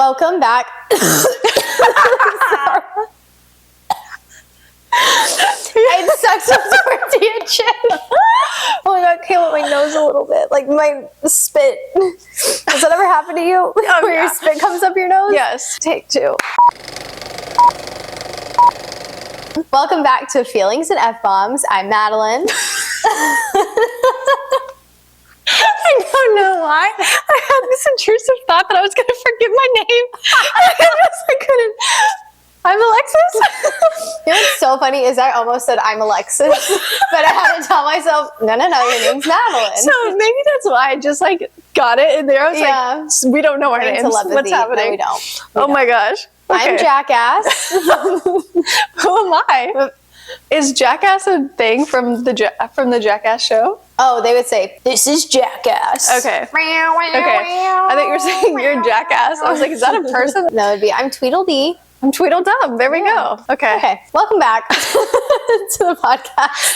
Welcome back. I sucked some tortilla chips. Oh my god, came up my nose a little bit. Like my spit. Has that ever happened to you? Oh, where your spit comes up your nose? Yes. Take two. Welcome back to Feelings and F-Bombs. I'm Madeline. I don't know why. I had this intrusive thought that I was going to forget my name. I couldn't. I'm Alexis. You know what's so funny is I almost said I'm Alexis, but I had to tell myself, no, your name's Madeline. So maybe that's why I just like got it in there. I was like, we don't know our names. Telepathy. What's happening? No, we don't. Oh my gosh. Okay. I'm Jackass. Who am I? Is Jackass a thing from the Jackass show? Oh, they would say, this is Jackass. Okay. Okay. I think you're saying you're Jackass. I was like, is that a person? No, it'd be I'm Tweedledee. I'm Tweedledum. There we go. Okay. Welcome back to the podcast.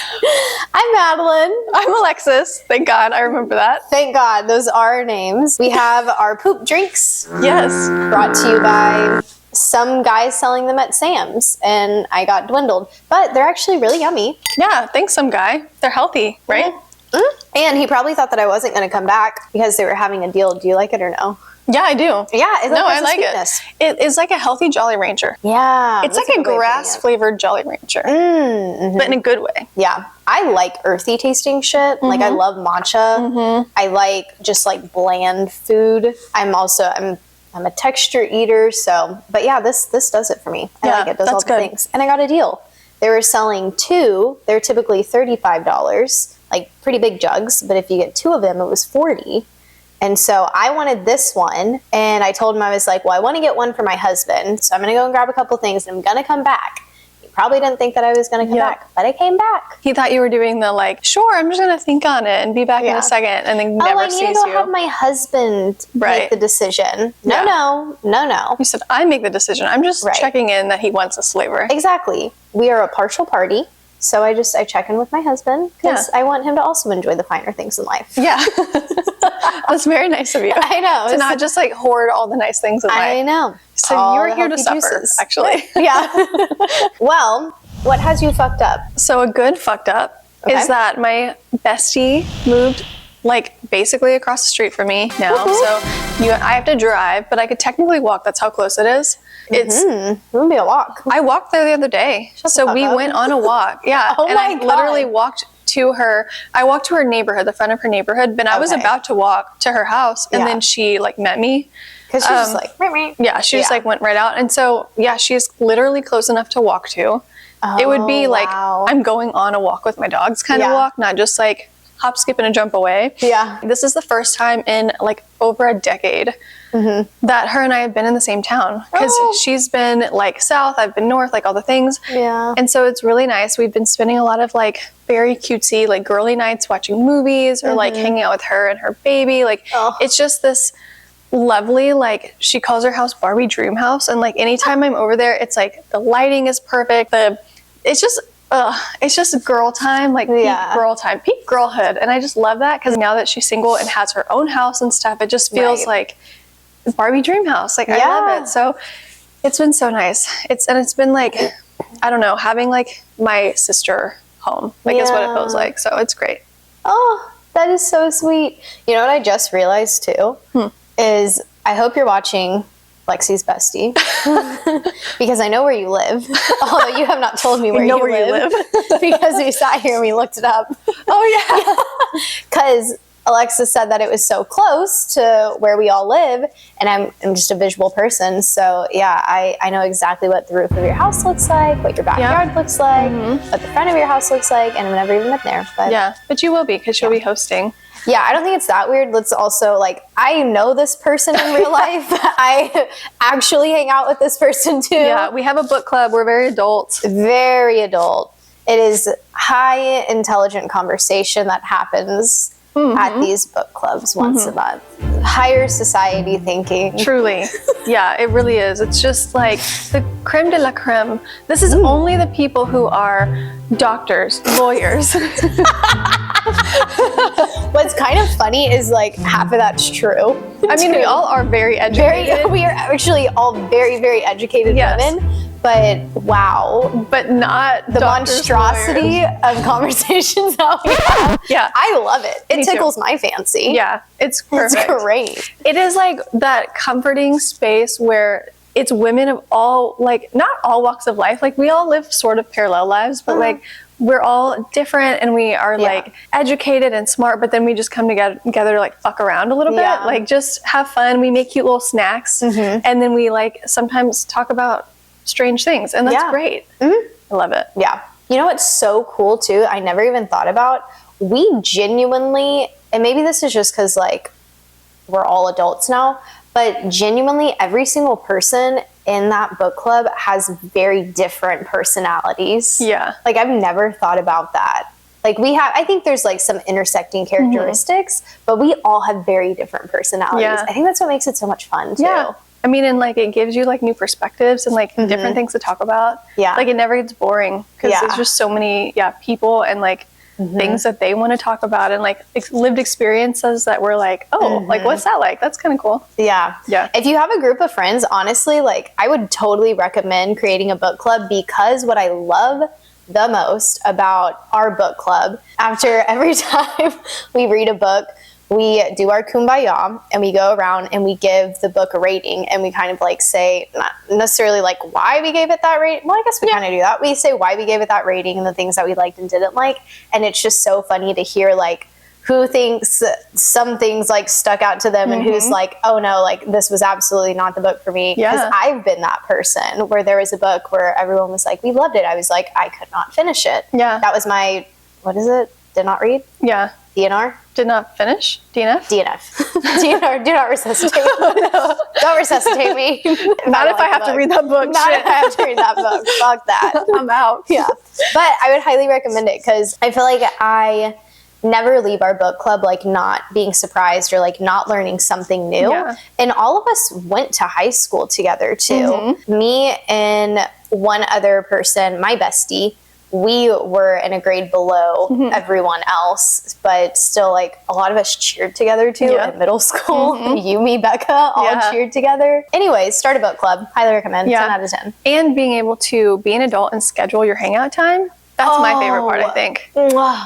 I'm Madeline. I'm Alexis. Thank God. I remember that. Thank God. Those are our names. We have our poop drinks. Yes. Brought to you by some guys selling them at Sam's, and I got dwindled. But they're actually really yummy. Yeah. Thanks, some guy. They're healthy, right? Mm-hmm. And he probably thought that I wasn't going to come back because they were having a deal. Do you like it or no? Yeah, I do. Yeah, I like it. It is like a healthy Jolly Rancher. Yeah. It's like a grass-flavored Jolly Rancher, but in a good way. Yeah. I like earthy tasting shit. Like I love matcha. I like just like bland food. I'm a texture eater, so but yeah, this does it for me. I like it. Does all the things. And I got a deal. They were selling two. They're typically $35, like pretty big jugs, but if you get two of them, it was $40. And so I wanted this one, and I told him, I was like, well, I want to get one for my husband, so I'm going to go and grab a couple things, and I'm going to come back. He probably didn't think that I was going to come back, but I came back. He thought you were doing the like, sure, I'm just going to think on it and be back in a second, and then never sees you. I need to go have my husband make the decision. No. You said, I make the decision. I'm just checking in that he wants this flavor. Exactly. We are a partial party. So I check in with my husband because I want him to also enjoy the finer things in life. Yeah. That's very nice of you. I know. To not just like hoard all the nice things in life. I know. So you're here to suffer, actually. Yeah. Well, what has you fucked up? So a good fucked up is that my bestie moved like basically across the street from me now. So I have to drive, but I could technically walk. That's how close it is. It would be a walk. I walked there the other day. So we went on a walk. Yeah. And I literally walked to her. I walked to her neighborhood, the front of her neighborhood, but I was about to walk to her house, and then she like met me. Because she was like, meep. Yeah, she just like went right out. And so, yeah, she's literally close enough to walk to. It would be like, I'm going on a walk with my dogs kind of walk, not just like hop, skip, and a jump away. Yeah. This is the first time in like over a decade that her and I have been in the same town, because she's been like south, I've been north, like all the things. Yeah. And so it's really nice. We've been spending a lot of like very cutesy, like girly nights watching movies or like hanging out with her and her baby. Like it's just this lovely, like she calls her house Barbie Dream House. And like anytime I'm over there, it's like the lighting is perfect. It's just girl time, like peak girl time, peak girlhood. And I just love that, because now that she's single and has her own house and stuff, it just feels like Barbie Dream House. Like I love it. So it's been so nice. It's been like, I don't know, having like my sister home, like is what it feels like. So it's great. Oh, that is so sweet. You know what I just realized too? Is I hope you're watching Lexi's Bestie, because I know where you live, although you have not told me where you live. Because we sat here and we looked it up. Oh yeah. Because Alexis said that it was so close to where we all live, and I'm just a visual person, so yeah, I know exactly what the roof of your house looks like, what your backyard looks like, what the front of your house looks like, and I've never even been there. But you will be, because you'll be hosting. Yeah, I don't think it's that weird. Let's also, like, I know this person in real life. I actually hang out with this person too. Yeah, we have a book club. We're very adult. Very adult. It is high intelligent conversation that happens at these book clubs once a month. Higher society thinking. Truly. Yeah, it really is. It's just like the creme de la creme. This is only the people who are doctors, lawyers. What's kind of funny is like half of that's true. I mean, we all are very educated. We are actually all very, very educated women. But wow. But not the monstrosity of conversations that we have. Yeah. I love it. It tickles my fancy. Yeah. It's perfect. It's great. It is like that comforting space where it's women of all, like, not all walks of life. Like, we all live sort of parallel lives, but like, we're all different and we are like educated and smart, but then we just come together to like fuck around a little bit, like just have fun. We make cute little snacks and then we like sometimes talk about strange things, and that's great. I love it. Yeah. You know what's so cool too? I never even thought about. We genuinely, and maybe this is just because like we're all adults now, but genuinely every single person in that book club has very different personalities. Yeah. Like I've never thought about that. Like I think there's like some intersecting characteristics, but we all have very different personalities. Yeah. I think that's what makes it so much fun too. Yeah. I mean, and like it gives you like new perspectives and like different things to talk about. Yeah. Like it never gets boring because there's just so many people and like things that they want to talk about and like lived experiences that we're like, oh, like what's that like? That's kind of cool. Yeah. Yeah. If you have a group of friends, honestly, like I would totally recommend creating a book club, because what I love the most about our book club, after every time we read a book, we do our kumbaya and we go around and we give the book a rating, and we kind of like say, not necessarily like why we gave it that rating. Well, I guess we kind of do that. We say why we gave it that rating and the things that we liked and didn't like. And it's just so funny to hear like who thinks some things like stuck out to them and who's like, oh no, like this was absolutely not the book for me. Because I've been that person where there was a book where everyone was like, we loved it. I was like, I could not finish it. Yeah. That was my, what is it? Did not read? Yeah. DNR? Did not finish? DNF? DNF. DNR, do not resuscitate. No. Don't resuscitate me. Not if I have to read that book. Not if I have to read that book. Fuck that. I'm out. Yeah. But I would highly recommend it, because I feel like I never leave our book club like not being surprised or like not learning something new. Yeah. And all of us went to high school together too. Me and one other person, my bestie, we were in a grade below everyone else, but still like a lot of us cheered together too at middle school. You, me, Becca, all cheered together. Anyways, start a book club. Highly recommend. 10 out of 10. And being able to be an adult and schedule your hangout time. That's my favorite part, I think.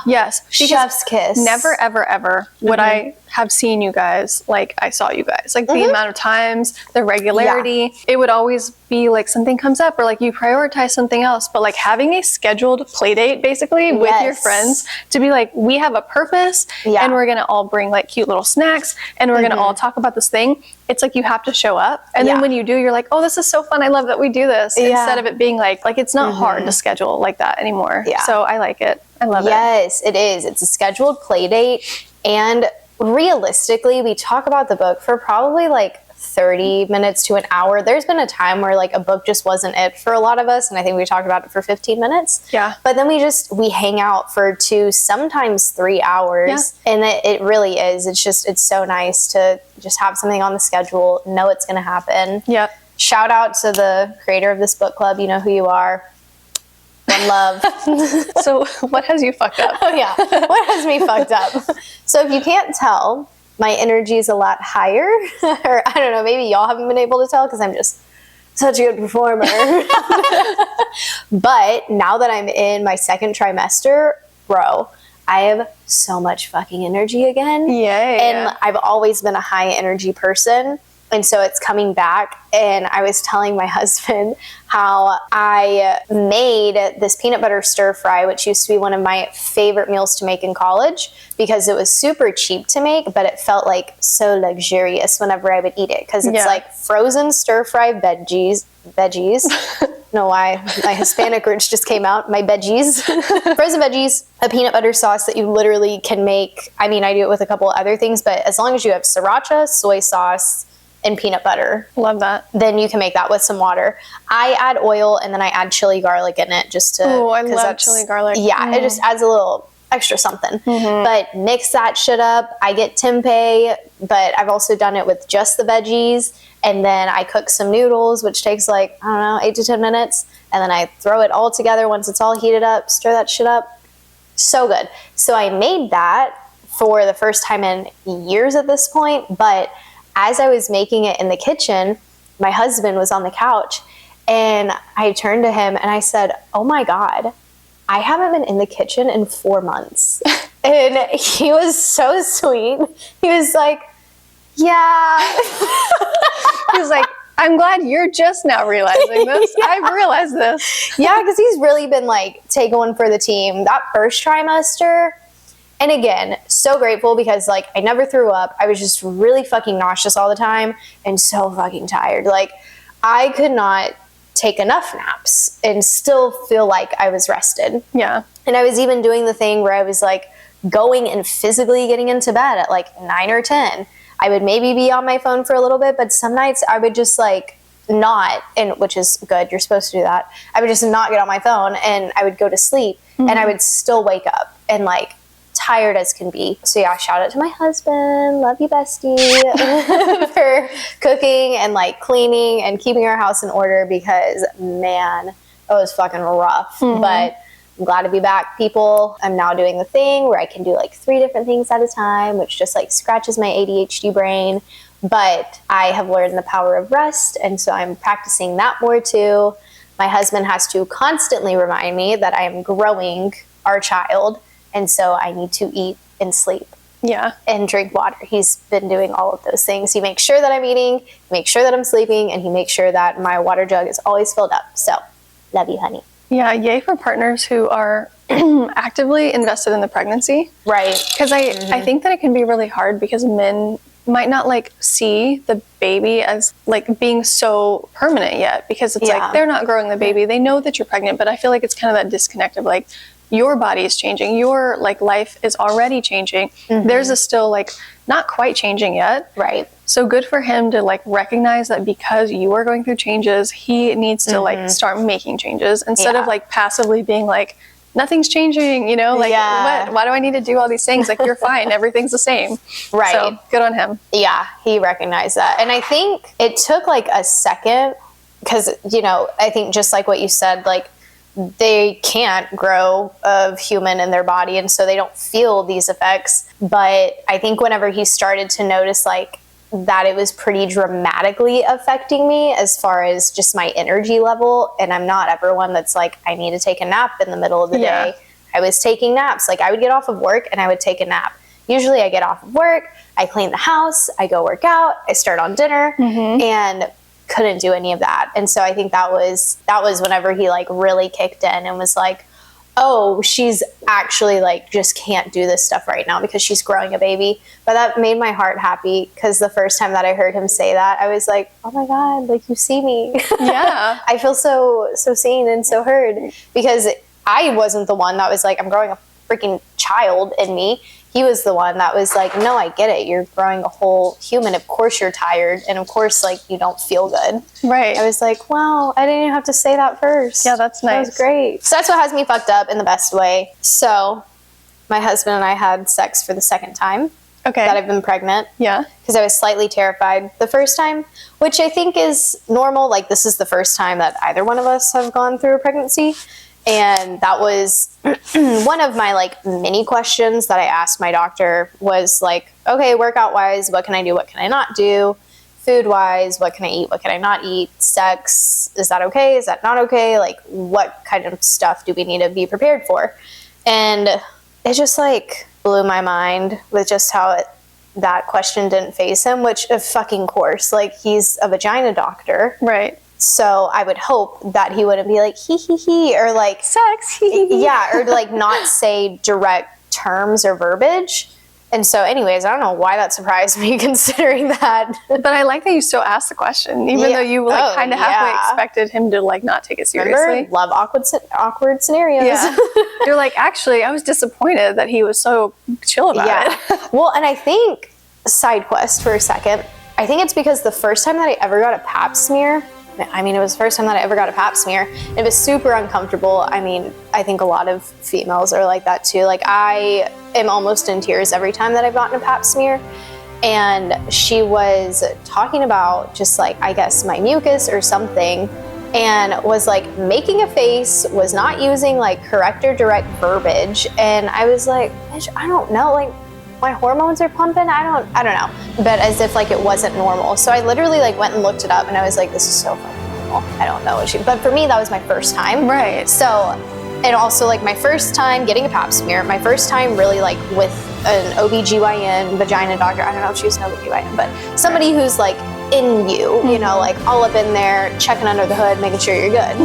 Yes. Chef's kiss. Never, ever, ever would I have seen you guys like I saw you guys. Like the amount of times, the regularity. It would always be like something comes up or like you prioritize something else. But like having a scheduled play date basically with your friends to be like, we have a purpose and we're going to all bring like cute little snacks and we're going to all talk about this thing. It's like you have to show up. And then when you do, you're like, oh, this is so fun. I love that we do this. Instead of it being like it's not hard to schedule like that anymore. Yeah. So I like it. I love it. Yes, it is. It's a scheduled play date. And realistically, we talk about the book for probably like 30 minutes to an hour. There's been a time where like a book just wasn't it for a lot of us. And I think we talked about it for 15 minutes. Yeah. But then we hang out for 2, sometimes 3 hours. Yeah. And it really is. It's so nice to just have something on the schedule, know it's going to happen. Yep. Shout out to the creator of this book club. You know who you are. One love. So what has you fucked up? Oh yeah. What has me fucked up? So if you can't tell, my energy is a lot higher. Or I don't know, maybe y'all haven't been able to tell because I'm just such a good performer. But now that I'm in my second trimester, bro, I have so much fucking energy again. Yay. And I've always been a high energy person. And so it's coming back. And I was telling my husband how I made this peanut butter stir fry, which used to be one of my favorite meals to make in college because it was super cheap to make, but it felt like so luxurious whenever I would eat it. Because it's like frozen stir fry veggies. Know why my Hispanic roots just came out. My veggies. Frozen veggies, a peanut butter sauce that you literally can make. I mean, I do it with a couple other things, but as long as you have sriracha, soy sauce, and peanut butter. Love that. Then you can make that with some water. I add oil and then I add chili garlic in it just to... Oh, I love chili garlic. Yeah, it just adds a little extra something. But mix that shit up. I get tempeh, but I've also done it with just the veggies. And then I cook some noodles, which takes like, I don't know, 8 to 10 minutes. And then I throw it all together once it's all heated up, stir that shit up. So good. So I made that for the first time in years at this point. But as I was making it in the kitchen, my husband was on the couch, and I turned to him and I said, oh my God, I haven't been in the kitchen in 4 months. And he was so sweet. He was like, yeah. He was like, I'm glad you're just now realizing this. Yeah. I've realized this. Yeah, because he's really been like taking one for the team. That first trimester, and again, so grateful because like I never threw up. I was just really fucking nauseous all the time and so fucking tired. Like I could not take enough naps and still feel like I was rested. Yeah. And I was even doing the thing where I was like going and physically getting into bed at like 9 or 10. I would maybe be on my phone for a little bit, but some nights I would just like not, and which is good, you're supposed to do that. I would just not get on my phone and I would go to sleep and I would still wake up and like tired as can be. So yeah, shout out to my husband, love you bestie, for cooking and like cleaning and keeping our house in order because man, it was fucking rough. But I'm glad to be back, people. I'm now doing the thing where I can do like 3 different things at a time, which just like scratches my ADHD brain. But I have learned the power of rest, and so I'm practicing that more too. My husband has to constantly remind me that I am growing our child, and so I need to eat and sleep. Yeah. And drink water. He's been doing all of those things. He makes sure that I'm eating, he makes sure that I'm sleeping, and he makes sure that my water jug is always filled up. So, love you, honey. Yeah, yay for partners who are actively invested in the pregnancy. Right. Because I think that it can be really hard because men might not like see the baby as like being so permanent yet, because it's like they're not growing the baby. They know that you're pregnant, but I feel like it's kind of that disconnect of like your body is changing, your like life is already changing. Theirs is still like not quite changing yet. Right. So good for him to like recognize that because you are going through changes, he needs to like start making changes instead of like passively being like, nothing's changing, you know, like why do I need to do all these things? Like you're fine, everything's the same. Right. So good on him. Yeah, he recognized that. And I think it took like a second because, you know, I think just like what you said, like they can't grow a human in their body, and so they don't feel these effects. But I think whenever he started to notice like that it was pretty dramatically affecting me as far as just my energy level, and I'm not ever one that's like, I need to take a nap in the middle of the day. I was taking naps. Like I would get off of work and I would take a nap. Usually I get off of work, I clean the house, I go work out, I start on dinner, and couldn't do any of that. And so I think that was whenever he like really kicked in and was like, oh, she's actually like just can't do this stuff right now because she's growing a baby. But that made my heart happy because the first time that I heard him say that, I was like, oh my God, like you see me. Yeah. I feel so seen and so heard, because I wasn't the one that was like, I'm growing a freaking child in me. He was the one that was like, no, I get it. You're growing a whole human. Of course you're tired. And of course, like, you don't feel good. Right. I was like, wow, I didn't even have to say that first. Yeah, that's nice. That was great. So that's what has me fucked up in the best way. So my husband and I had sex for the second time that I've been pregnant. Yeah. Because I was slightly terrified the first time, which I think is normal. Like, this is the first time that either one of us have gone through a pregnancy. And that was one of my like mini questions that I asked my doctor was like, okay, workout wise, what can I do? What can I not do? Food wise, what can I eat? What can I not eat? Sex, is that okay? Is that not okay? Like, what kind of stuff do we need to be prepared for? And it just like blew my mind with just how that question didn't faze him, which of fucking course, like he's a vagina doctor. Right. So I would hope that he wouldn't be like, he, or like, sex, yeah, or like not say direct terms or verbiage. And so anyways, I don't know why that surprised me considering that. But I like that you still asked the question, even though you like kind of halfway expected him to like not take it seriously. Remember? Love awkward scenarios. Yeah. You're like, actually, I was disappointed that he was so chill about it. Well, and I think, side quest for a second, I think it's because the first time that I ever got a pap smear, it was the first time that I ever got a pap smear. It was super uncomfortable. I mean, I think a lot of females are like that too. Like, I am almost in tears every time that I've gotten a pap smear. And she was talking about just like, I guess, my mucus or something, and was like making a face, was not using like correct or direct verbiage. And I was like, bitch, I don't know. Like, my hormones are pumping. I don't know. But as if like it wasn't normal. So I literally like went and looked it up and I was like, this is so fucking normal. I don't know but for me, that was my first time. Right. So, and also like my first time getting a pap smear, my first time really like with an OBGYN, vagina doctor. I don't know if she was an OBGYN, but somebody who's like in you, you know, like all up in there, checking under the hood, making sure you're good.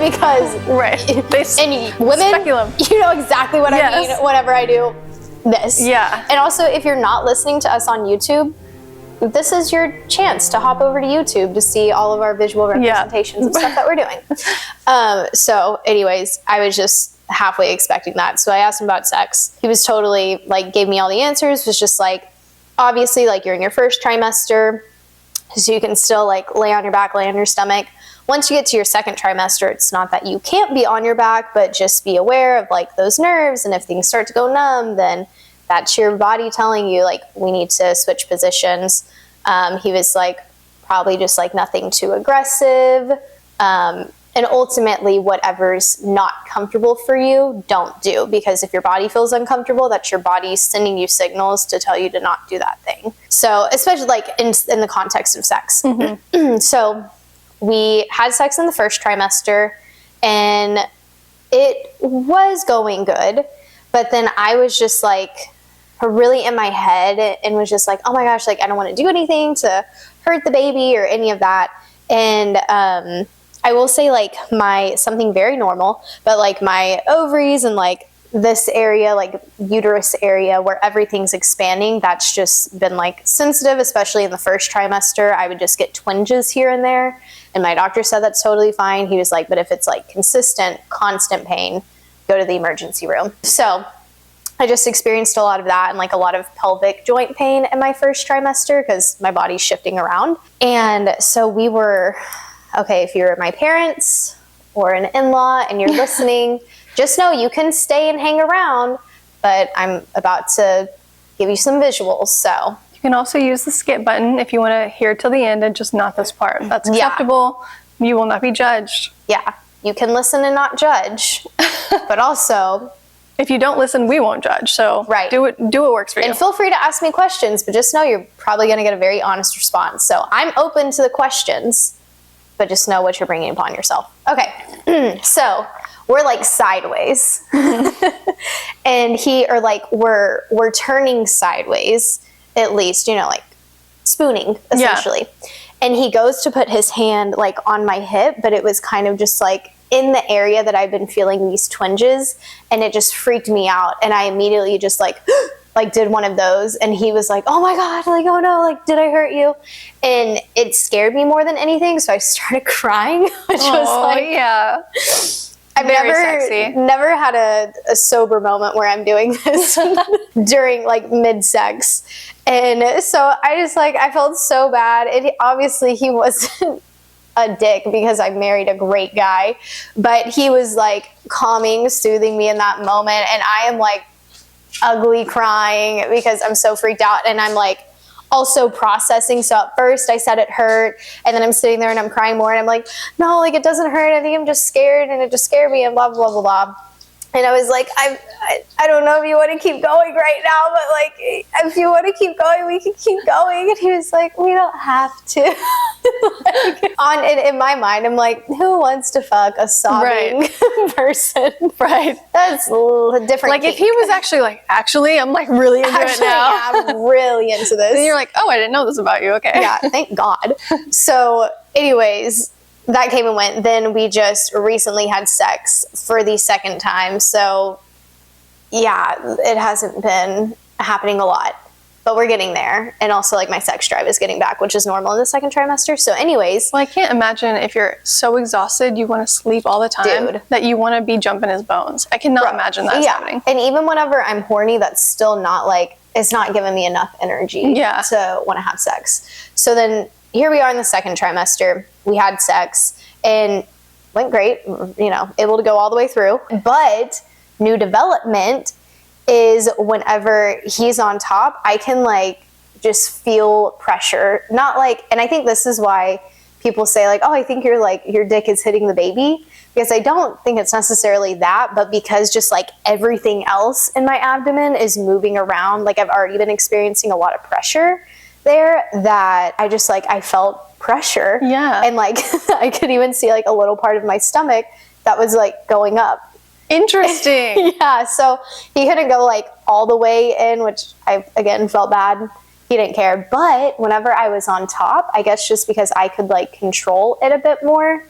Because and women, speculum. You know exactly what I mean whenever I do this. Yeah. And also, if you're not listening to us on YouTube, this is your chance to hop over to YouTube to see all of our visual representations of stuff that we're doing. So anyways, I was just halfway expecting that. So I asked him about sex. He was totally like, gave me all the answers, was just like, obviously like you're in your first trimester, so you can still like lay on your back, lay on your stomach. Once you get to your second trimester, it's not that you can't be on your back, but just be aware of like those nerves. And if things start to go numb, then that's your body telling you like, we need to switch positions. He was like, probably just like nothing too aggressive. And ultimately, whatever's not comfortable for you, don't do. Because if your body feels uncomfortable, that's your body sending you signals to tell you to not do that thing. So, especially like in the context of sex. Mm-hmm. So, we had sex in the first trimester, and it was going good. But then I was just like really in my head and was just like, oh my gosh, like I don't want to do anything to hurt the baby or any of that. And I will say like something very normal, but like my ovaries and like this area, like uterus area where everything's expanding, that's just been like sensitive, especially in the first trimester. I would just get twinges here and there. And my doctor said that's totally fine. He was like, but if it's like consistent, constant pain, go to the emergency room. So I just experienced a lot of that and like a lot of pelvic joint pain in my first trimester because my body's shifting around. And so we were, okay, if you're my parents or an in-law and you're listening, just know you can stay and hang around, but I'm about to give you some visuals, so. You can also use the skip button if you want to hear till the end and just not this part. That's acceptable. Yeah. You will not be judged. Yeah, you can listen and not judge, but also... If you don't listen, we won't judge. So do what works for you. And feel free to ask me questions, but just know you're probably going to get a very honest response. So I'm open to the questions, but just know what you're bringing upon yourself. Okay, so we're like sideways, and we're turning sideways, at least, you know, like spooning essentially. Yeah. And he goes to put his hand like on my hip, but it was kind of just like in the area that I've been feeling these twinges, and it just freaked me out. And I immediately just like did one of those, and he was like, oh my God, like, oh no, like, did I hurt you? And it scared me more than anything. So I started crying, which was like, yeah. I've never had a sober moment where I'm doing this during like mid-sex. And so I felt so bad. Obviously he wasn't a dick because I married a great guy, but he was like calming, soothing me in that moment. And I am like ugly crying because I'm so freaked out. And I'm like also processing. So at first I said it hurt, and then I'm sitting there and I'm crying more, and I'm like, no, like it doesn't hurt. I think I'm just scared, and it just scared me, and blah, blah, blah, blah. And I was like, I don't know if you want to keep going right now, but like, if you want to keep going, we can keep going. And he was like, we don't have to. In my mind, I'm like, who wants to fuck a sobbing person? Right. That's a different. Like if he was actually, I'm like really into it now. Yeah, I'm really into this. And you're like, oh, I didn't know this about you. Okay. Yeah, thank God. So anyways, that came and went. Then we just recently had sex for the second time. So yeah, it hasn't been happening a lot, but we're getting there. And also like my sex drive is getting back, which is normal in the second trimester. So anyways. Well, I can't imagine if you're so exhausted, you want to sleep all the time, that you want to be jumping his bones. I cannot imagine that happening. And even whenever I'm horny, that's still not like, it's not giving me enough energy to want to have sex. So then here we are in the second trimester. We had sex and went great, you know, able to go all the way through. But new development is whenever he's on top, I can like just feel pressure. Not like, and I think this is why people say like, oh, I think your dick is hitting the baby. because I don't think it's necessarily that, but because just like everything else in my abdomen is moving around, like I've already been experiencing a lot of pressure there, that I just like, I felt pressure. Yeah. And like, I could even see like a little part of my stomach that was like going up. Interesting. Yeah, so he couldn't go like all the way in, which I again felt bad. He didn't care. But whenever I was on top, I guess just because I could like control it a bit more,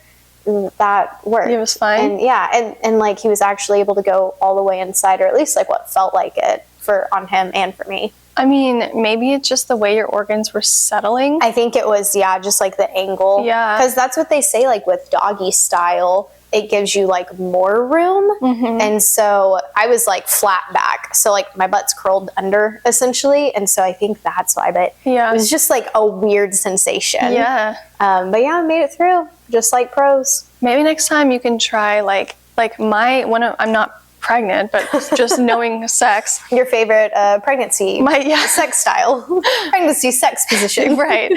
that worked. It was fine. And yeah, and like he was actually able to go all the way inside, or at least like what felt like it on him and for me. I mean, maybe it's just the way your organs were settling. I think it was, yeah, just like the angle. Yeah. Because that's what they say, like with doggy style, it gives you like more room. Mm-hmm. And so I was like flat back. So like my butt's curled under essentially. And so I think that's why, but yeah, it was just like a weird sensation. Yeah. But yeah, I made it through just like pros. Maybe next time you can try I'm not pregnant, but just knowing sex. Your favorite pregnancy sex style. Pregnancy sex position. Right.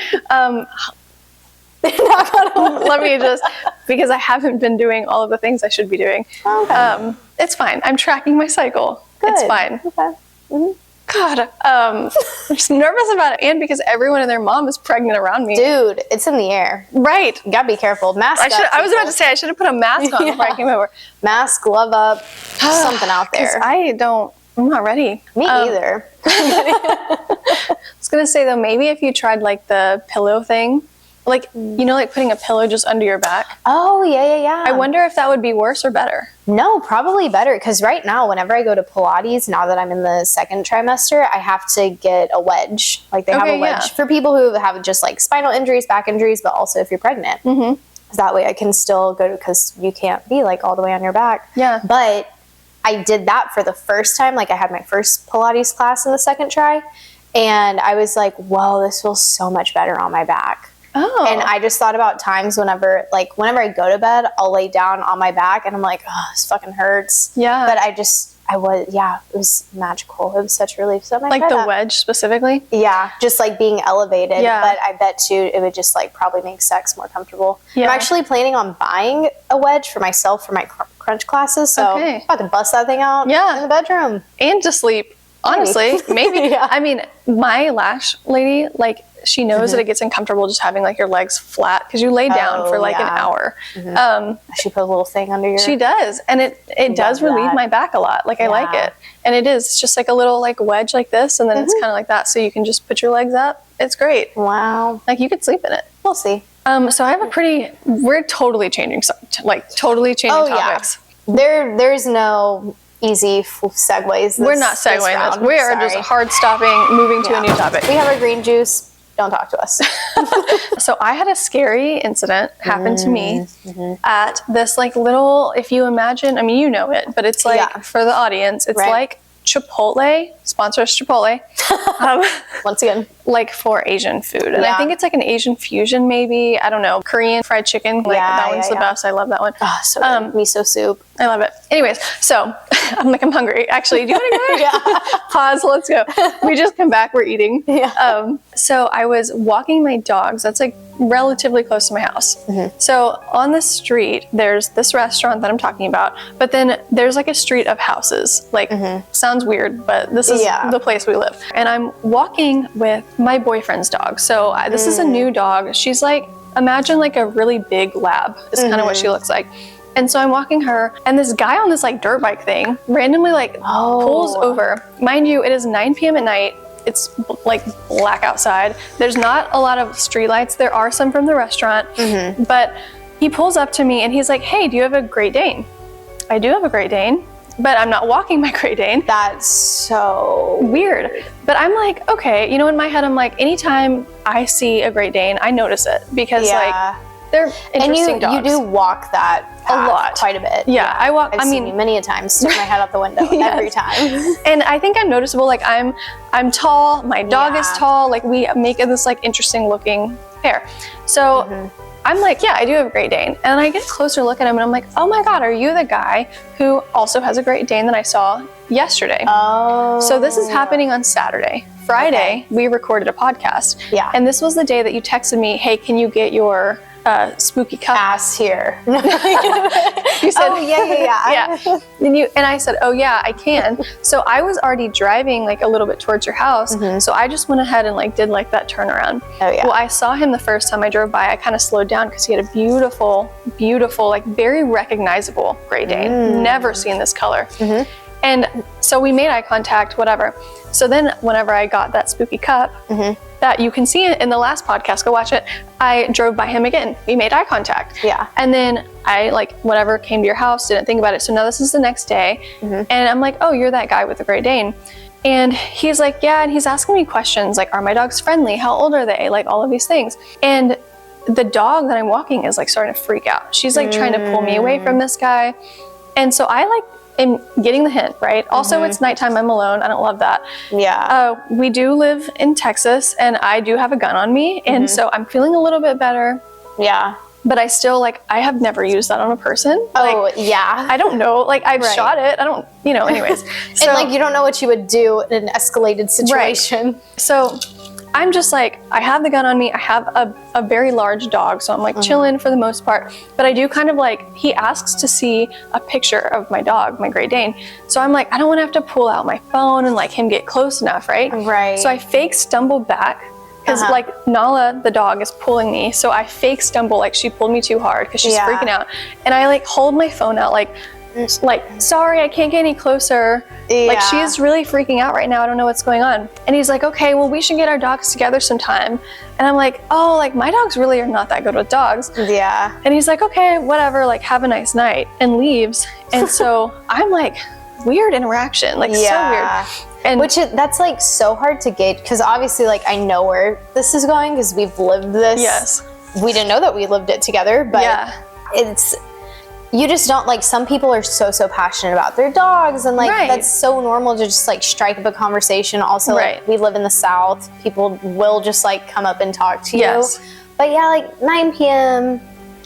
Let me just, because I haven't been doing all of the things I should be doing. Okay. It's fine. I'm tracking my cycle. Good. It's fine. Okay. Mm-hmm. God, I'm just nervous about it, and because everyone and their mom is pregnant around me. Dude, it's in the air. Right. You gotta be careful. Mask up. I was about to say I should have put a mask on before I came over. Mask, glove up, something out there. I'm not ready. Me either. I was gonna say though, maybe if you tried like the pillow thing, like, you know, like putting a pillow just under your back. Oh, yeah. I wonder if that would be worse or better. No, probably better. Because right now, whenever I go to Pilates, now that I'm in the second trimester, I have to get a wedge. Like they have a wedge for people who have just like spinal injuries, back injuries, but also if you're pregnant. Mm-hmm. That way I can still go, because you can't be like all the way on your back. Yeah. But I did that for the first time. Like I had my first Pilates class in the second try. And I was like, whoa, this feels so much better on my back. Oh. And I just thought about times whenever I go to bed, I'll lay down on my back and I'm like, oh, this fucking hurts. Yeah. But it was magical. It was such a relief. So like the wedge specifically? Yeah, just like being elevated. Yeah. But I bet too, it would just like probably make sex more comfortable. Yeah. I'm actually planning on buying a wedge for myself for my crunch classes. So I'm about to bust that thing out in the bedroom. And to sleep. Honestly, maybe. Yeah. I mean, my lash lady, like, she knows that it gets uncomfortable just having like your legs flat because you lay down for like an hour. Mm-hmm. She put a little thing under your... She does, and it does relieve my back a lot. Like I like it, and it's just like a little like wedge like this, and then it's kind of like that, so you can just put your legs up. It's great. Wow. Like you could sleep in it. We'll see. So I have we're totally changing topics. Yeah. There's no easy segues. We're not segueing this. We are just hard stopping, moving to a new topic. We have our green juice. Don't talk to us. So I had a scary incident happen to me at this like little, if you imagine, I mean, you know it, but it's like for the audience, it's like Chipotle, sponsor us Chipotle. Once again. Like for Asian food. And I think it's like an Asian fusion maybe. I don't know. Korean fried chicken. Like that one's the best. I love that one. Oh, so good. Miso soup. I love it. Anyways, so I'm hungry. Actually, do you want to go? Yeah. Pause. Let's go. We just come back. We're eating. Yeah. So I was walking my dogs. That's like relatively close to my house. Mm-hmm. So on the street, there's this restaurant that I'm talking about, but then there's like a street of houses. Like, sounds weird, but this is the place we live. And I'm walking with my boyfriend's dog. So this is a new dog. She's like, imagine like a really big lab is kind of what she looks like. And so I'm walking her, and this guy on this like dirt bike thing randomly like pulls over. Mind you, it is 9 p.m. at night. It's like black outside. There's not a lot of street lights. There are some from the restaurant, but he pulls up to me and he's like, hey, do you have a Great Dane? I do have a Great Dane, but I'm not walking my Great Dane. That's so weird. But I'm like, okay, you know, in my head, I'm like, anytime I see a Great Dane, I notice it because like they're interesting dogs. And you do walk that path a lot, quite a bit. Yeah, I walk. I've seen you many a time, stick my head out the window every time. And I think I'm noticeable. Like I'm tall. My dog is tall. Like we make this like interesting looking pair. So I'm like, yeah, I do have a Great Dane. And I get a closer look at him and I'm like, oh my God, are you the guy who also has a Great Dane that I saw yesterday? Oh. So this is happening on Saturday. Friday, we recorded a podcast. Yeah. And this was the day that you texted me, hey, can you get your spooky cup. Ass here. You said, oh, yeah. And I said, oh yeah, I can. So I was already driving like a little bit towards your house. So I just went ahead and like did like that turnaround. Oh yeah. Well, I saw him the first time I drove by. I kind of slowed down because he had a beautiful, like very recognizable Great Dane. Never seen this color. And so we made eye contact, whatever. So then whenever I got that spooky cup, that you can see it in the last podcast, go watch it, I drove by him again. We made eye contact. Yeah. And then I like, whatever, came to your house, didn't think about it. So now this is the next day. And I'm like, oh, you're that guy with the Great Dane. And he's like, yeah. And he's asking me questions like, are my dogs friendly? How old are they? Like all of these things. And the dog that I'm walking is like starting to freak out. She's like trying to pull me away from this guy. And so I like am getting the hint, right? Also, it's nighttime. I'm alone. I don't love that. Yeah. We do live in Texas and I do have a gun on me. And so I'm feeling a little bit better. Yeah. But I still like, I have never used that on a person. Oh, like, yeah. I don't know. Like I've shot it. I don't, anyways. So, and like, you don't know what you would do in an escalated situation. Right. So I'm just like, I have the gun on me. I have a very large dog. So I'm like chilling for the most part. But I do kind of like, he asks to see a picture of my dog, my Great Dane. So I'm like, I don't want to have to pull out my phone and like him get close enough, right? Right. So I fake stumble back because like Nala, the dog, is pulling me. So I fake stumble like she pulled me too hard because she's freaking out. And I like hold my phone out like, sorry, I can't get any closer. Like she's really freaking out right now. I don't know what's going on. And he's like, okay, well, we should get our dogs together sometime. And I'm like, oh, like my dogs really are not that good with dogs. Yeah. And he's like, okay, whatever, like have a nice night, and leaves. And so I'm like, weird interaction, like so weird. And that's like so hard to gauge because obviously like I know where this is going because we've lived this. Yes. We didn't know that we lived it together, but it's, you just don't, like, some people are so passionate about their dogs and like that's so normal to just like strike up a conversation. Also like we live in the South, people will just like come up and talk to you. But yeah, like 9 p.m.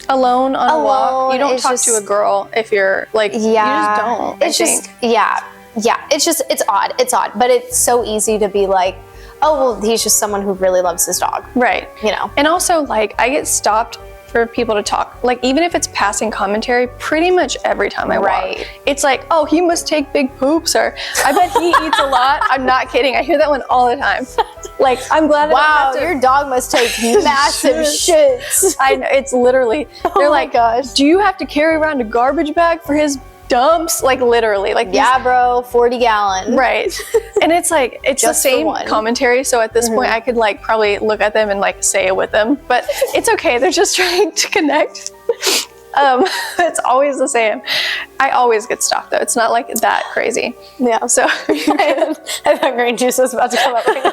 alone on a walk, you don't talk to a girl if you're like, you just don't. It's just it's odd, but it's so easy to be like, oh well, he's just someone who really loves his dog, right? And also like I get stopped for people to talk, like even if it's passing commentary, pretty much every time I walk. It's like, oh, he must take big poops, or I bet he eats a lot. I'm not kidding. I hear that one all the time. Like, I'm glad. Wow, your dog must take massive shits. I know, it's literally. They're like, gosh, do you have to carry around a garbage bag for his dumps? Like literally, like yeah, bro, 40 gallon. Right. And it's like, it's the same commentary. So at this point I could like probably look at them and like say it with them, but it's okay. They're just trying to connect. It's always the same. I always get stopped though. It's not like that crazy. Yeah. So I thought green juice was about to come up right now.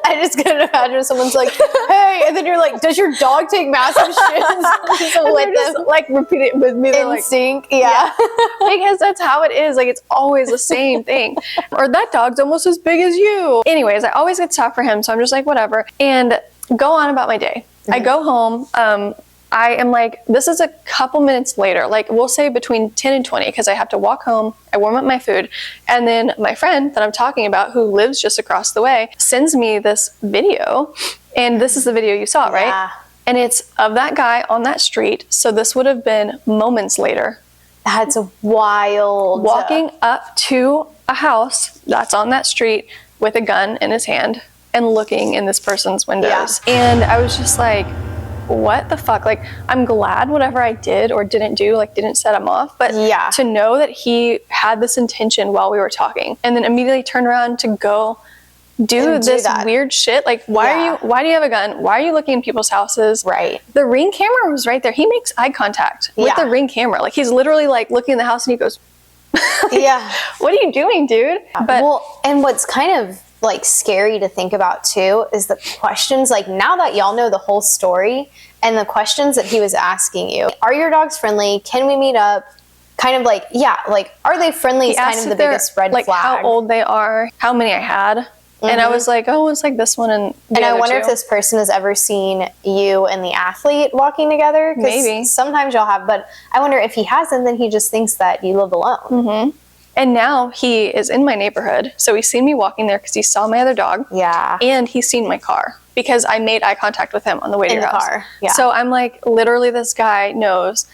I just couldn't imagine someone's like, hey, and then you're like, does your dog take massive shits? So let them like repeat it with me in sync. Yeah. Because that's how it is. Like it's always the same thing. Or that dog's almost as big as you. Anyways, I always get stopped for him. So I'm just like, whatever. And go on about my day. I go home. I am like, this is a couple minutes later, like we'll say between 10 and 20, because I have to walk home, I warm up my food, and then my friend that I'm talking about, who lives just across the way, sends me this video, and this is the video you saw, right? Yeah. And it's of that guy on that street, so this would have been moments later. That's wild. Walking up to a house that's on that street with a gun in his hand and looking in this person's windows. And I was just like, what the fuck? Like, I'm glad whatever I did or didn't do, like, didn't set him off. But to know that he had this intention while we were talking and then immediately turn around to go do this weird shit. Like, why do you have a gun? Why are you looking in people's houses? Right. The Ring camera was right there. He makes eye contact with the Ring camera. Like, he's literally like looking in the house and he goes, what are you doing, dude? But well, and what's kind of like scary to think about too is the questions, like now that y'all know the whole story and the questions that he was asking you. Are your dogs friendly? Can we meet up? Kind of like, like, are they friendly is kind of the biggest red flag. How old they are, how many I had. And I was like, oh, it's like this one and the I other wonder two. if this person has ever seen you and the athlete walking together. Maybe. Sometimes y'all have, but I wonder if he hasn't, then he just thinks that you live alone. And now he is in my neighborhood. So he's seen me walking there because he saw my other dog. Yeah. And he's seen my car. because I made eye contact with him on the way to your house. Car. Yeah. So I'm like, literally, this guy knows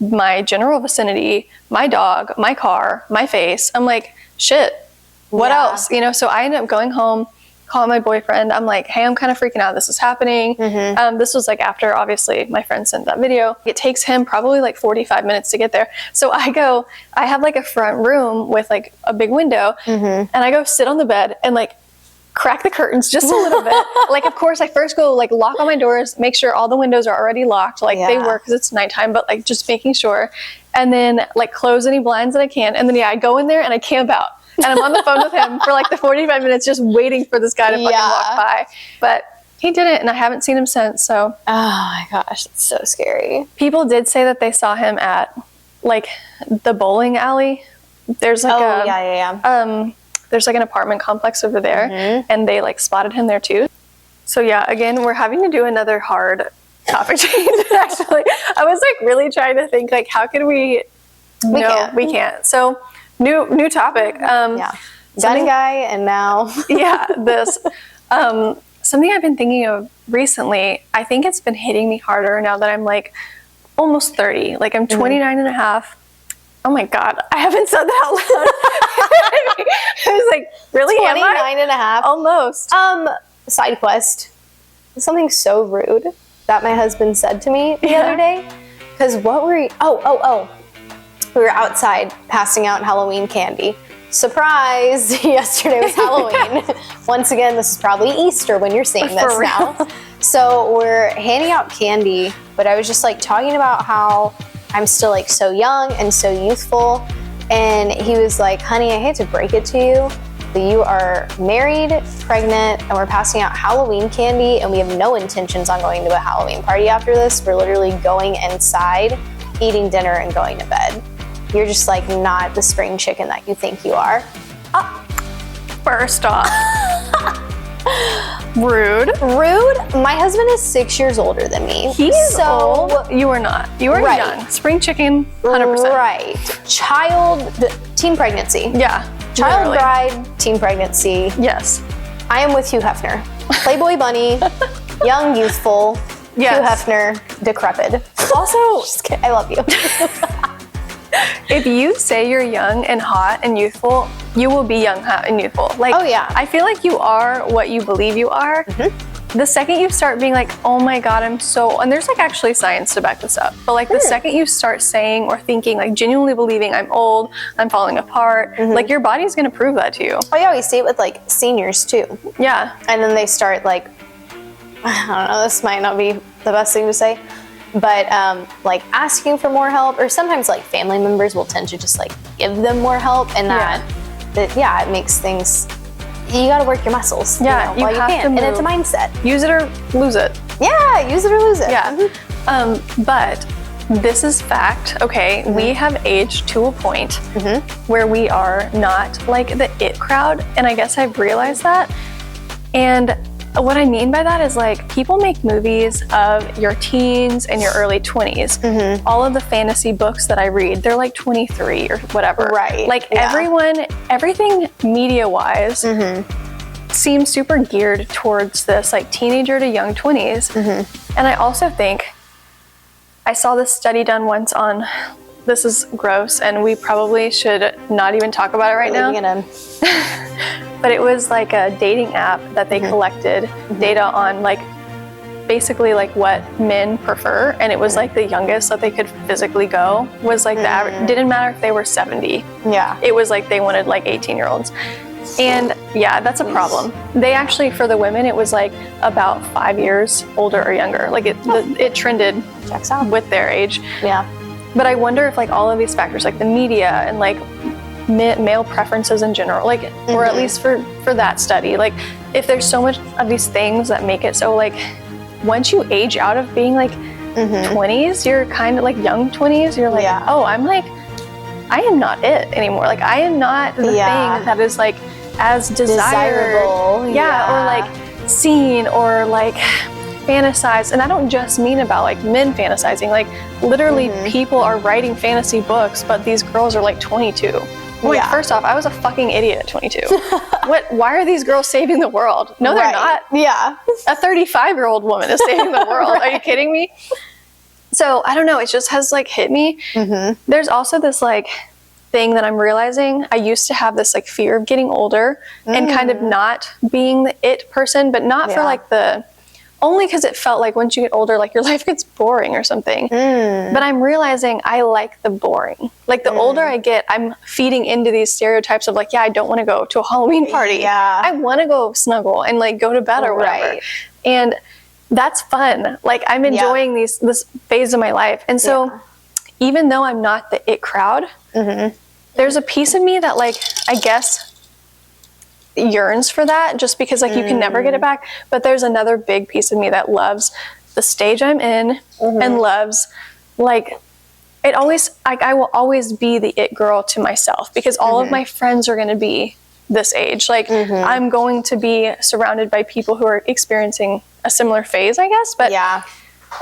my general vicinity, my dog, my car, my face. I'm like, shit, what else? You know, so I ended up going home, calling my boyfriend. I'm like, hey, I'm kind of freaking out. This is happening. This was like after, obviously, my friend sent that video. It takes him probably like 45 minutes to get there. So I have like a front room with like a big window, and I go sit on the bed and like crack the curtains just a little bit. Like, of course, I first go like lock all my doors, make sure all the windows are already locked, like they work because it's nighttime, but like just making sure. And then like close any blinds that I can. And then I go in there and I camp out. And I'm on the phone with him for like the 45 minutes just waiting for this guy to fucking walk by. But he didn't, and I haven't seen him since, so. Oh my gosh, it's so scary. People did say that they saw him at like the bowling alley. There's like there's like an apartment complex over there, and they like spotted him there too. So yeah, again, we're having to do another hard topic change. Actually, I was like really trying to think like, how can we? We can't. So new topic. Got a guy, and now this something I've been thinking of recently. I think it's been hitting me harder now that I'm like almost 30. Like I'm 29 and a half. Oh my God, I haven't said that out loud. I was like, really? 29 and a half? Almost. Side quest. Something so rude that my husband said to me the other day. Because what were we... We were outside passing out Halloween candy. Surprise! Yesterday was Halloween. Once again, this is probably Easter when you're seeing this now. So we're handing out candy, but I was just like talking about how I'm still like so young and so youthful. And he was like, honey, I hate to break it to you, but you are married, pregnant, and we're passing out Halloween candy, and we have no intentions on going to a Halloween party after this. We're literally going inside, eating dinner, and going to bed. You're just like not the spring chicken that you think you are. First off. Rude. My husband is 6 years older than me. He's so old. You are not. You are young. Spring chicken, 100%. Right. Teen pregnancy. Yeah. Child bride, teen pregnancy. Yes. I am with Hugh Hefner. Playboy bunny, young, youthful. Hugh Hefner, decrepit. Also, just kidding. I love you. If you say you're young and hot and youthful, you will be young, hot, and youthful. Like, I feel like you are what you believe you are. The second you start being like, oh my God, I'm so, and there's like actually science to back this up, but like the second you start saying or thinking, like genuinely believing I'm old, I'm falling apart, like your body's gonna prove that to you. Oh yeah, we see it with like seniors too. Yeah. And then they start like, I don't know, this might not be the best thing to say, but like asking for more help, or sometimes like family members will tend to just like give them more help, and it makes things, you gotta work your muscles while you can. And it's a mindset. Use it or lose it. Yeah, use it or lose it. Yeah. But this is fact, okay? We have aged to a point where we are not like the it crowd, and I guess I've realized that. And what I mean by that is like people make movies of your teens and your early 20s. All of the fantasy books that I read, they're like 23 or whatever. Right. Like everything media-wise seems super geared towards this like teenager to young 20s. And I also think, I saw this study done once on, this is gross and we probably should not even talk about it right now. But it was like a dating app that they collected data on, like basically like what men prefer, and it was like the youngest that they could physically go was like the average. Didn't matter if they were 70. Yeah. It was like they wanted like 18-year-olds. And yeah, that's a problem. They actually, for the women, it was like about 5 years older or younger. Like it trended with their age. Yeah. But I wonder if like all of these factors, like the media and like male preferences in general, like, or at least for that study, like if there's so much of these things that make it so like once you age out of being like 20s, you're kind of like young 20s, you're like, oh, I'm like, I am not it anymore. Like I am not the thing that is like as desirable. Or like seen or like fantasized. And I don't just mean about like men fantasizing, like literally people are writing fantasy books, but these girls are like 22. Like, first off, I was a fucking idiot at 22. Why are these girls saving the world? No, they're not. Yeah. A 35-year-old woman is saving the world. Are you kidding me? So, I don't know. It just has, like, hit me. There's also this, like, thing that I'm realizing. I used to have this, like, fear of getting older and kind of not being the it person, but not for, like, only because it felt like once you get older, like, your life gets boring or something. But I'm realizing I like the boring. Like, the older I get, I'm feeding into these stereotypes of, like, yeah, I don't want to go to a Halloween party. Yeah. I want to go snuggle and, like, go to bed or whatever. And that's fun. Like, I'm enjoying this phase of my life. And so even though I'm not the it crowd, there's a piece of me that, like, I guess yearns for that, just because, like, you can never get it back. But there's another big piece of me that loves the stage I'm in and loves, like, it always, like, I will always be the it girl to myself, because all of my friends are going to be this age. Like, I'm going to be surrounded by people who are experiencing a similar phase, I guess. But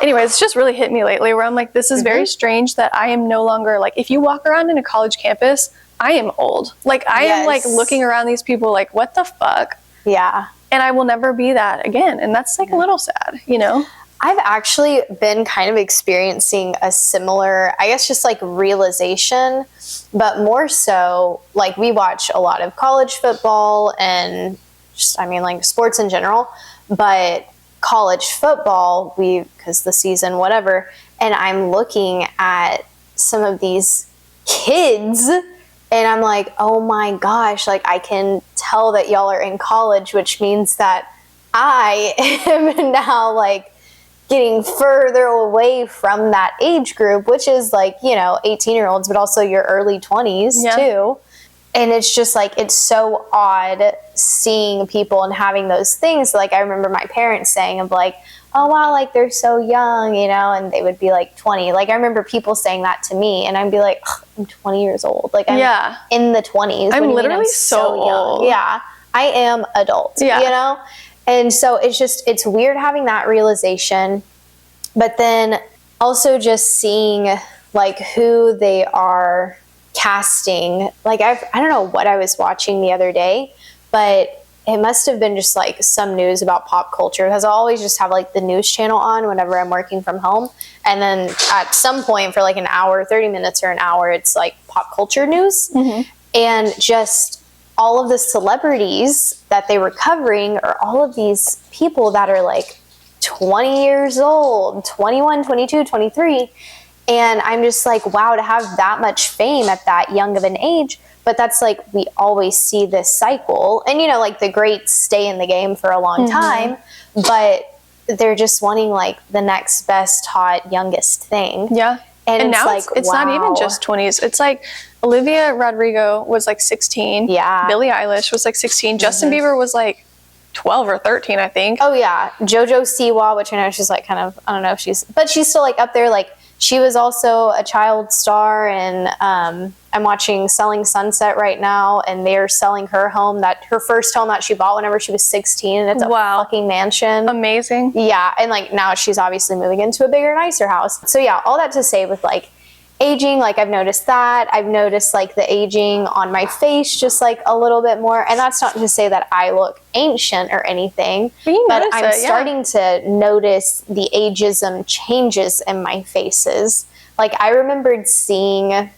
anyways, it's just really hit me lately where I'm like, this is very strange that I am no longer, like, if you walk around in a college campus, I am old. Like, I am, like, looking around these people like, what the fuck? Yeah. And I will never be that again. And that's, like, a little sad, you know? I've actually been kind of experiencing a similar, I guess, just, like, realization, but more so, like, we watch a lot of college football and just, I mean, like, sports in general, but college football, because the season, whatever, and I'm looking at some of these kids and I'm like, oh my gosh, like, I can tell that y'all are in college, which means that I am now, like, getting further away from that age group, which is, like, you know, 18-year-olds, but also your early 20s too. And it's just, like, it's so odd seeing people and having those things. Like, I remember my parents saying of, like, oh, wow, like, they're so young, you know, and they would be, like, 20. Like, I remember people saying that to me, and I'd be like, I'm 20 years old. Like, I'm in the 20s. I'm literally so old. Yeah, I am adult, you know? And so it's weird having that realization, but then also just seeing, like, who they are casting. Like, I don't know what I was watching the other day, but it must have been just, like, some news about pop culture, because I always just have, like, the news channel on whenever I'm working from home. And then at some point for, like, an hour, 30 minutes or an hour, it's, like, pop culture news. And just all of the celebrities that they were covering are all of these people that are, like, 20 years old, 21, 22, 23. And I'm just like, wow, to have that much fame at that young of an age. But that's, like, we always see this cycle. And, you know, like, the greats stay in the game for a long time, but they're just wanting, like, the next best, hot, youngest thing. Yeah. And now like, it's wow. Not even just 20s. It's like Olivia Rodrigo was, like, 16. Yeah. Billie Eilish was, like, 16. Justin Bieber was, like, 12 or 13, I think. Oh, yeah. JoJo Siwa, which I know she's, like, kind of, I don't know if but she's still, like, up there, like, she was also a child star, and I'm watching Selling Sunset right now, and they're selling her home, her first home that she bought whenever she was 16, and it's a fucking mansion. Amazing. Yeah, and, like, now she's obviously moving into a bigger, nicer house. So yeah, all that to say with, like, aging, like, I've noticed that. I've noticed, like, the aging on my face just, like, a little bit more, and that's not to say that I look ancient or anything, but I'm starting to notice the ageism changes in my faces. Like, I remembered seeing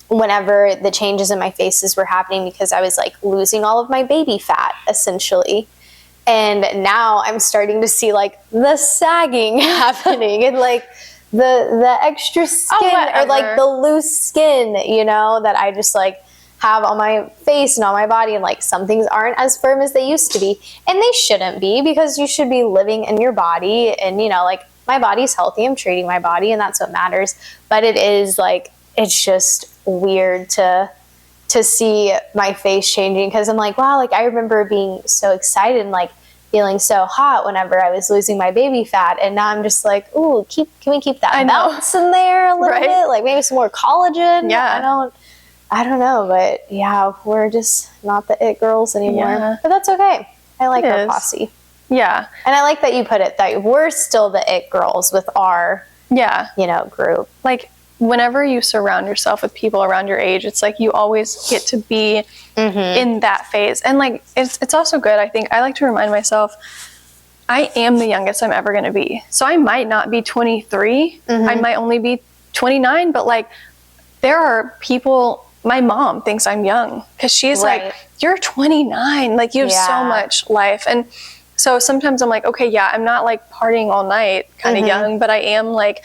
whenever the changes in my faces were happening because I was, like, losing all of my baby fat, essentially. And now I'm starting to see, like, the sagging happening and, like, the extra skin or, like, the loose skin, you know, that I just, like, have on my face and on my body, and, like, some things aren't as firm as they used to be, and they shouldn't be, because you should be living in your body, and, you know, like, my body's healthy, I'm treating my body, and that's what matters. But it is, like, it's just weird to see my face changing, because I'm like, wow, like, I remember being so excited and, like, feeling so hot whenever I was losing my baby fat, and now I'm just like, ooh, can we keep that bounce in there a little bit? Like, maybe some more collagen? Yeah. I don't know, but yeah, we're just not the it girls anymore. Yeah. But that's okay. I like our posse. Yeah. And I like that you put it that we're still the it girls with our, you know, group. Like, whenever you surround yourself with people around your age, it's like you always get to be in that phase. And like, it's also good. I think I like to remind myself, I am the youngest I'm ever going to be. So I might not be 23. I might only be 29, but like there are people, my mom thinks I'm young because she's like, you're 29. Like you have so much life. And so sometimes I'm like, okay, yeah, I'm not like partying all night kind of young, but I am like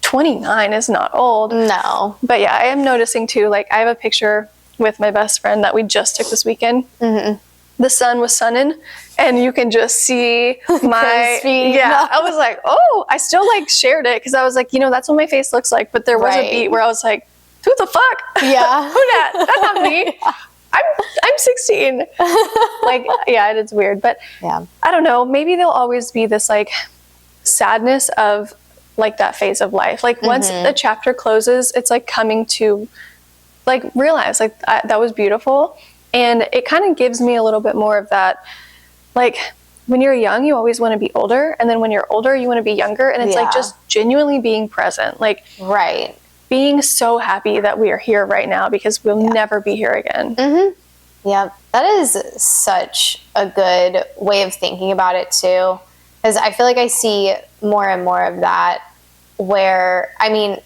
29 is not old. No. But yeah, I am noticing too, like I have a picture with my best friend that we just took this weekend. The sun was sunning and you can just see my I was like, oh, I still like shared it because I was like, you know, that's what my face looks like. But there was a beat where I was like, who the fuck? Yeah. Who that? That's not me. I'm 16. Like, yeah, it's weird. But I don't know. Maybe there'll always be this like sadness of like that phase of life. Like once the chapter closes, it's like coming to like realize like that was beautiful. And it kind of gives me a little bit more of that, like when you're young, you always want to be older. And then when you're older, you want to be younger. And it's like just genuinely being present. Like being so happy that we are here right now because we'll never be here again. Yeah, that is such a good way of thinking about it too. Because I feel like I see more and more of that where, I mean,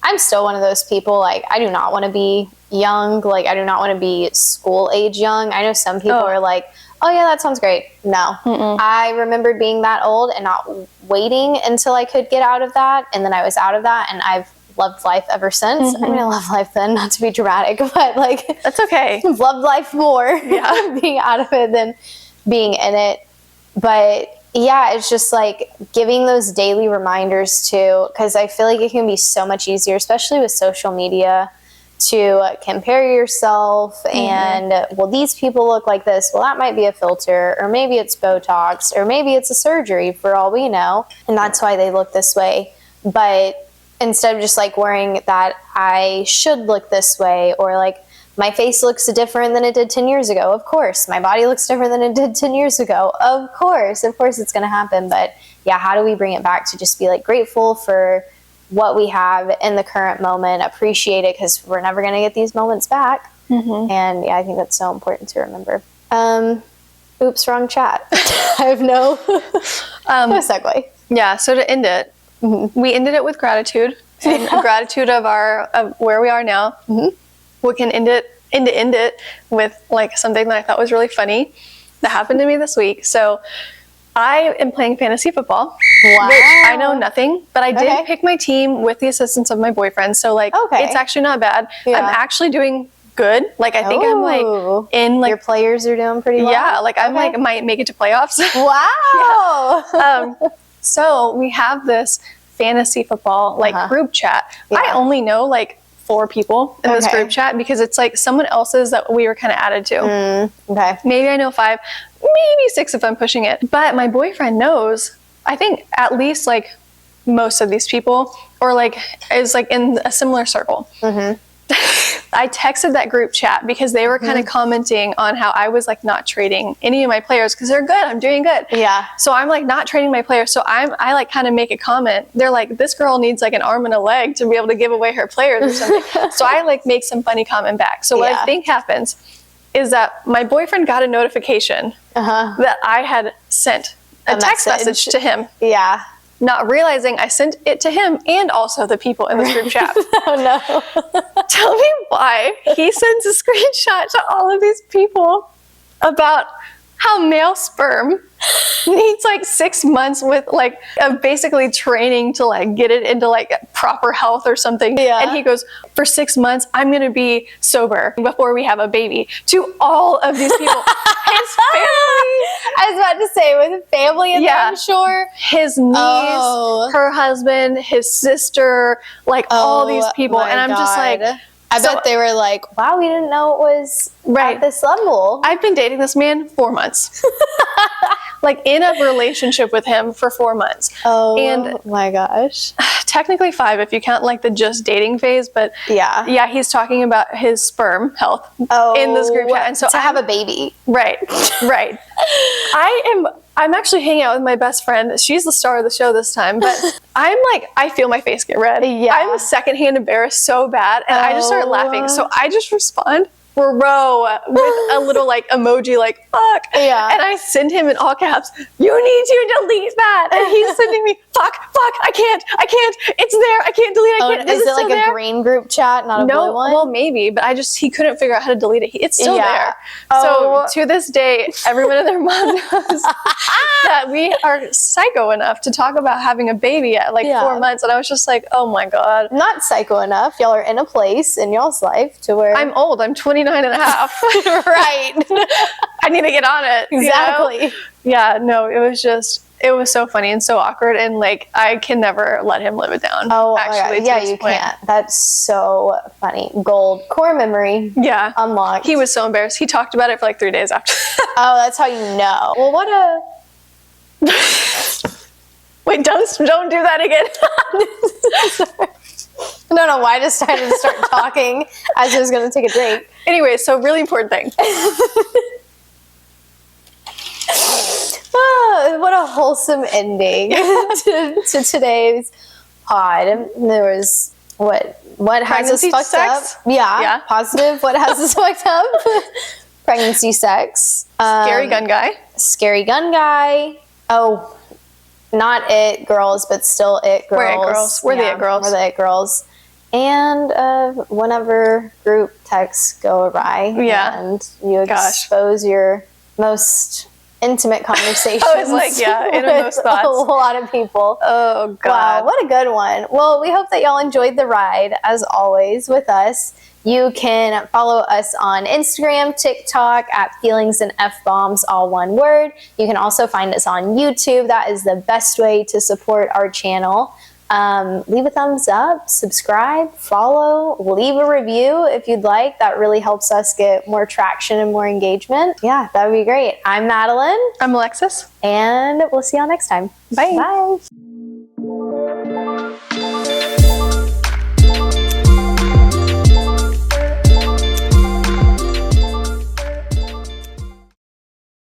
I'm still one of those people, like, I do not want to be young. Like, I do not want to be school age young. I know some people are like, oh yeah, that sounds great. No. I remember being that old and not waiting until I could get out of that. And then I was out of that and I've loved life ever since. I mean, I love life then, not to be dramatic, but like, that's okay. I've loved life more being out of it than being in it. But yeah, it's just like giving those daily reminders too, because I feel like it can be so much easier, especially with social media, to compare yourself and, well, these people look like this. Well, that might be a filter, or maybe it's Botox, or maybe it's a surgery for all we know. And that's why they look this way. But instead of just like worrying that I should look this way, or like my face looks different than it did 10 years ago. Of course. My body looks different than it did 10 years ago. Of course it's going to happen. But yeah, how do we bring it back to just be like grateful for what we have in the current moment, appreciate it, because we're never going to get these moments back. And yeah, I think that's so important to remember. Oops, wrong chat. I have no segue. Yeah, so to end it, we ended it with gratitude, and gratitude of where we are now. We can end it with like something that I thought was really funny that happened to me this week. So I am playing fantasy football, which I know nothing, but I did pick my team with the assistance of my boyfriend. So like, it's actually not bad. I'm actually doing good. Like, I think I'm like in like, your players are doing pretty well. Yeah. Like I'm like, might make it to playoffs. Wow. So we have this fantasy football like group chat. I only know like 4 people in this group chat because it's like someone else's that we were kind of added to. Maybe I know 5, maybe 6 if I'm pushing it. But my boyfriend knows, I think at least like most of these people, or like is like in a similar circle. I texted that group chat because they were kind of commenting on how I was like not trading any of my players because they're good. I'm doing good. So I'm like not trading my players. So I like kind of make a comment. They're like, this girl needs like an arm and a leg to be able to give away her players or something. So I like make some funny comment back. So what I think happens is that my boyfriend got a notification that I had sent a text message to him. Not realizing I sent it to him and also the people in this group chat. Tell me why he sends a screenshot to all of these people about how male sperm needs like 6 months with like basically training to like get it into like proper health or something. And he goes, for 6 months, I'm going to be sober before we have a baby. To all of these people. His family. I was about to say, with family in there, I'm sure. His niece, her husband, his sister, like all these people. And I'm just like, I bet they were like, wow, we didn't know it was at this level. I've been dating this man 4 months. like in a relationship with him for 4 months. Oh and my gosh. Technically 5 if you count like the just dating phase, but yeah, he's talking about his sperm health in this group chat. And so to have a baby. Right. I'm actually hanging out with my best friend. She's the star of the show this time, but I'm like, I feel my face get red. Yeah. I'm secondhand embarrassed so bad, and I just start laughing. So I just respond, bro, with a little like emoji like fuck. Yeah. And I send him in all caps, you need to delete that. And he's sending me fuck, I can't, it's there, I can't delete it. Is it like a green group chat, not a blue one? Well, maybe, but he couldn't figure out how to delete it. It's still there. So to this day, everyone and their mom knows that we are psycho enough to talk about having a baby at like 4 months. And I was just like, oh my God. Not psycho enough. Y'all are in a place in y'all's life to where I'm old. I'm 29 and a half. Right. I need to get on it. Exactly. You know? Yeah, no, it was so funny and so awkward, and like I can never let him live it down. Oh, actually, yeah, you can't. That's so funny. Gold core memory. Yeah, unlocked. He was so embarrassed. He talked about it for like 3 days after. Oh, that's how you know. Well, what a. Wait, don't do that again. No, I just decided to start talking as I was going to take a drink. Anyway, so really important thing. What a wholesome ending to today's pod. There was what has us fucked sex? up? Yeah, positive. What has us fucked up? Pregnancy sex. Scary gun guy. Scary gun guy. Oh, not it girls, but still it girls. We're it girls. We're the it girls. We're the it girls. And whenever group texts go awry, and you expose your most intimate conversations. I was like, innermost thoughts. A lot of people. Oh, God. Wow, what a good one. Well, we hope that y'all enjoyed the ride, as always, with us. You can follow us on Instagram, TikTok, at Feelings and F-Bombs, all one word. You can also find us on YouTube. That is the best way to support our channel. Leave a thumbs up, subscribe, follow, leave a review if you'd like. That really helps us get more traction and more engagement. Yeah, that would be great. I'm Madeline. I'm Alexis. And we'll see y'all next time. Bye. Bye.